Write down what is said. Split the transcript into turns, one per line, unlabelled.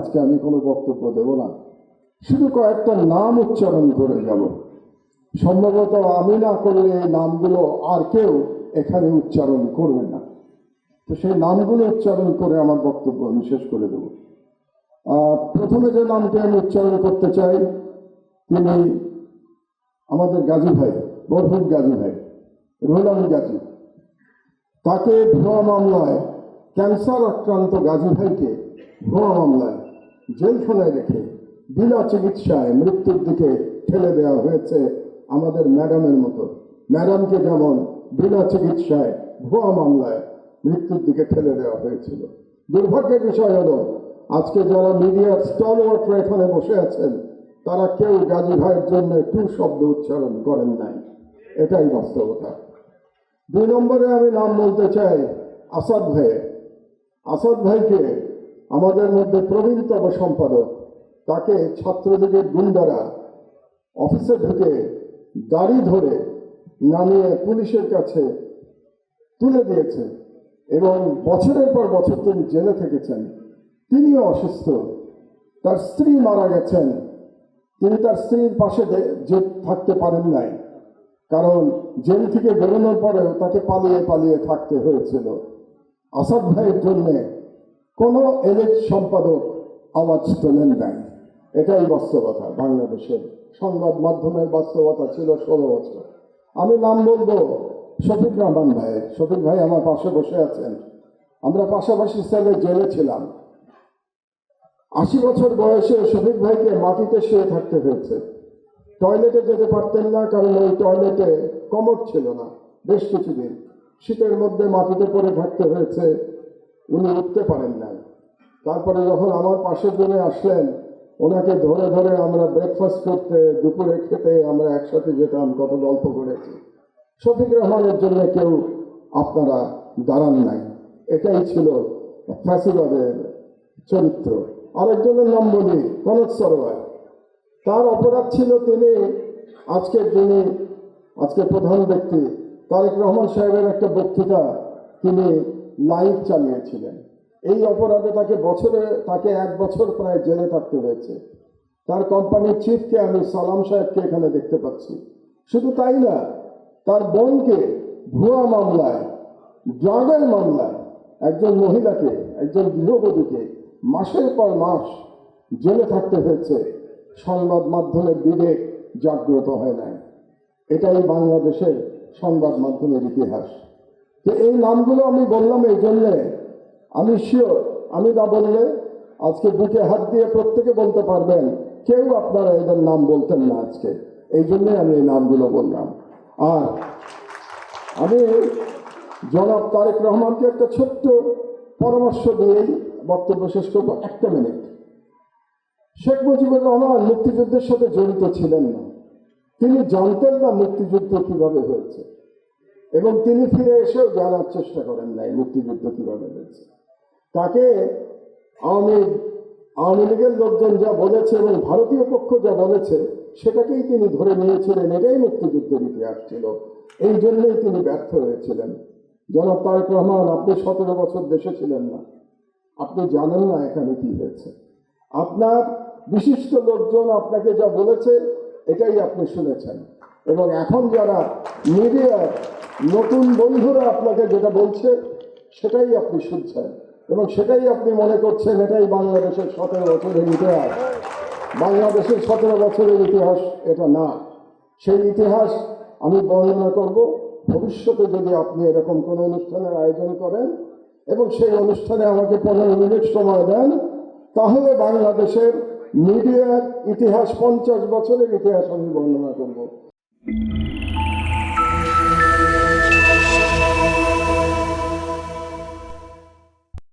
আজকে আমি কোনো বক্তব্য দেব না, শুধু কয়েকটা নাম উচ্চারণ করে যাব। সম্ভবত আমি না করলে এই নামগুলো আর কেউ এখানে উচ্চারণ করবে না, তো সেই নামগুলো উচ্চারণ করে আমার বক্তব্য আমি শেষ করে দেব। প্রথমে যে নামটি আমি উচ্চারণ করতে চাই, তিনি আমাদের গাজী ভাই, বরহুল গাজী ভাই, রুহুল আমিন গাজী। তাকে ভুয়া মামলায়, ক্যান্সার আক্রান্ত গাজী ভাইকে ভুয়া মামলায় জেলখানায় রেখে বিনা চিকিৎসায় মৃত্যুর দিকে ঠেলে দেওয়া হয়েছে। আমাদের ম্যাডামের মতো, ম্যাডামকে যেমন বিনা চিকিৎসায় ভুয়া মামলায় মৃত্যুর দিকে ঠেলে দেওয়া হয়েছিল। দুর্ভাগ্যের বিষয় হলো আজকে যারা মিডিয়ার স্টলওয়ার্টরা এখানে বসে আছেন, তারা কেউ গাজী ভাইয়ের জন্য টু শব্দ উচ্চারণ করেন নাই, এটাই বাস্তবতা। 2 নম্বরে আমি নাম বলতে চাই আসাদ ভাইয়ের। আসাদ ভাইকে আমাদের মধ্যে প্রবীণতম সম্পাদক, তাকে ছাত্রলীগের গুন্ডারা অফিসে ঢুকে দাড়ি ধরে নামিয়ে পুলিশের কাছে তুলে দিয়েছে এবং বছরের পর বছর তিনি জেলে থেকেছেন। তিনিও অসুস্থ, তার স্ত্রী মারা গেছেন, তিনি তার স্ত্রীর পাশে যে থাকতে পারেন নাই, কারণ জেল থেকে বেরোনোর পরেও তাকে পালিয়ে পালিয়ে থাকতে হয়েছিল। আসাদ ভাইয়ের জন্য কোনো এলিট সম্পাদক আওয়াজ তোলেন নাই, এটাই বাস্তবতা। বাংলাদেশের সংবাদ মাধ্যমের বাস্তবতা ছিল 16 বছর। আমি নাম বলবো শফিক রহমান ভাই। শফিক ভাই আমার পাশে বসে আছেন, আমরা পাশাপাশি সেলে জেলে ছিলাম। 80 বছর বয়সে শফিক ভাইকে মাটিতে শুয়ে থাকতে হয়েছে, টয়লেটে যেতে পারতেন না, কারণ ওই টয়লেটে কমোড ছিল না। বেশ কিছুদিন শীতের মধ্যে মাটিতে পড়ে থাকতে হয়েছে, উনি উঠতে পারেন নাই। তারপরে যখন আমার পাশের জন্য আসলেন, ওনাকে ধরে ধরে আমরা ব্রেকফাস্ট করতে, দুপুরে খেতে আমরা একসাথে যেতাম, কত গল্প করেছি। শফিক রহমানের জন্য কেউ আপনারা দাঁড়ান নাই, এটাই ছিল ফ্যাসিবাদের চরিত্র। আরেকজনের নাম বলি কনক সরোয়ার। তার অপরাধ ছিল তিনি আজকে প্রধান ব্যক্তি তারেক রহমান সাহেবের একটা বক্তৃতা তিনি লাইভ চালিয়েছিলেন। এই অপরাধে তাকে 1 বছর প্রায় জেলে থাকতে হয়েছে। তার কোম্পানির চিফকে আমি সালাম সাহেবকে এখানে দেখতে পাচ্ছি। শুধু তাই না, তার বোনকে ভুয়া মামলায়, ড্রাগের মামলায় একজন মহিলাকে, একজন গৃহবধূকে মাসের পর মাস জেলে থাকতে হয়েছে। সংবাদ মাধ্যমের বিবেক জাগ্রত হয় নাই, এটাই বাংলাদেশের সংবাদ মাধ্যমের ইতিহাস। তো এই নামগুলো আমি বললাম এই জন্যে, আমি শিওর আমি না বললে আজকে বুকে হাত দিয়ে প্রত্যেকে বলতে পারবেন কেউ আপনারা এদের নাম বলতেন না আজকে, এই জন্যই আমি এই নামগুলো বললাম। আর আমি জনাব তারেক রহমানকে একটা ছোট্ট পরামর্শ দিয়েই বক্তব্য শেষ করবো, 1 মিনিট। শেখ মুজিবুর রহমান মুক্তিযুদ্ধের সাথে জড়িত ছিলেন না, তিনি জানতেন না মুক্তিযুদ্ধ কিভাবে হয়েছে, এবং তিনি ফিরে এসেও জানার চেষ্টা করেন নাই মুক্তিযুদ্ধ কিভাবে হয়েছে। তাকে আওয়ামী লীগের লোকজন যা বলেছে এবং ভারতীয় পক্ষ যা বলেছে সেটাকেই তিনি ধরে নিয়েছিলেন, এটাই মুক্তিযুদ্ধের ইতিহাস ছিল। এই জন্যই তিনি ব্যর্থ হয়েছিলেন। জনাব তারেক রহমান, আপনি 17 বছর দেশে ছিলেন না, আপনি জানেন না এখানে কি হয়েছে। আপনার বিশিষ্ট লোকজন আপনাকে যা বলেছে এটাই আপনি শুনেছেন, এবং এখন যারা মিডিয়ার নতুন বন্ধুরা আপনাকে যেটা বলছে সেটাই আপনি শুনছেন, এবং সেটাই আপনি মনে করছেন এটাই বাংলাদেশের 17 বছরের ইতিহাস। বাংলাদেশের 17 বছরের ইতিহাস এটা না। সেই ইতিহাস আমি বর্ণনা করব ভবিষ্যতে, যদি আপনি এরকম কোনো অনুষ্ঠানের আয়োজন করেন এবং সেই অনুষ্ঠানে আমাকে 15 মিনিট সময় দেন, তাহলে বাংলাদেশের মিডিয়ার ইতিহাস, 50 বছরের ইতিহাস আমি বর্ণনা করব।